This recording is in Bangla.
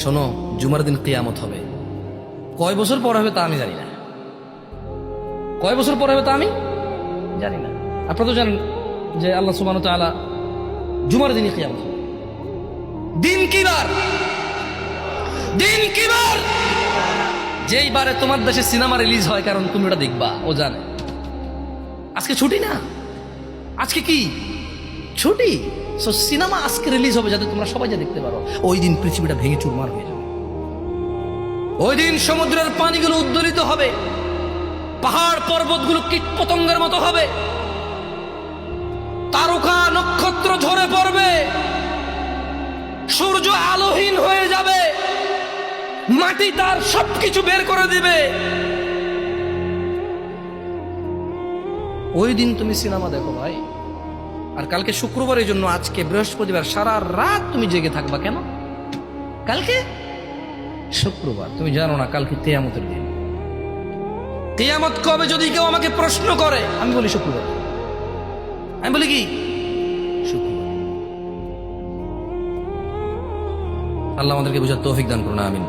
শোনো, জুমার দিন কিয়ামত হবে। কয় বছর পর হবে তা আমি জানি না, কয় বছর পর হবে তা আমি জানি না। আপনারা তো জানেন যে আল্লাহ সুবহানাহু ওয়া তাআলা জুমার দিনই কিয়ামত হবে। দিন কি বার? দিন কি বার? যেই বারে তোমার দেশে সিনেমা রিলিজ হয়, কারণ তুমি ওটা দেখবা, ও জানে। আজকে ছুটি না, আজকে কি ছুটি? সো সিনেমা আজকে রিলিজ হবে যাতে তোমরা সবাই যা দেখতে পারো। ওই দিন পৃথিবীটা ভেঙে চুরমার হয়ে যাবে। ওই দিন সমুদ্রের পানিগুলো উদ্দোলিত হবে, পাহাড় পর্বতগুলো কীট পতঙ্গের মতো হবে, তারকা নক্ষত্র ঝরে পড়বে, সূর্য আলোহীন হয়ে যাবে, মাটি তার সবকিছু বের করে দিবে। ওই দিন তুমি সিনেমা দেখো ভাই। আর কালকে শুক্রবার, এই জন্য আজকে বৃহস্পতিবার সারা রাত তুমি জেগে থাকবা কেন? কালকে শুক্রবার, তুমি জানো না কালকে কিয়ামতের দিন। কিয়ামত কবে যদি কেউ আমাকে প্রশ্ন করে, আমি বলি শুক্রবার। আমি বলি কি? শুক্রবার। আল্লাহ আমাদেরকে বুঝার তৌফিক দান করুন, আমিন।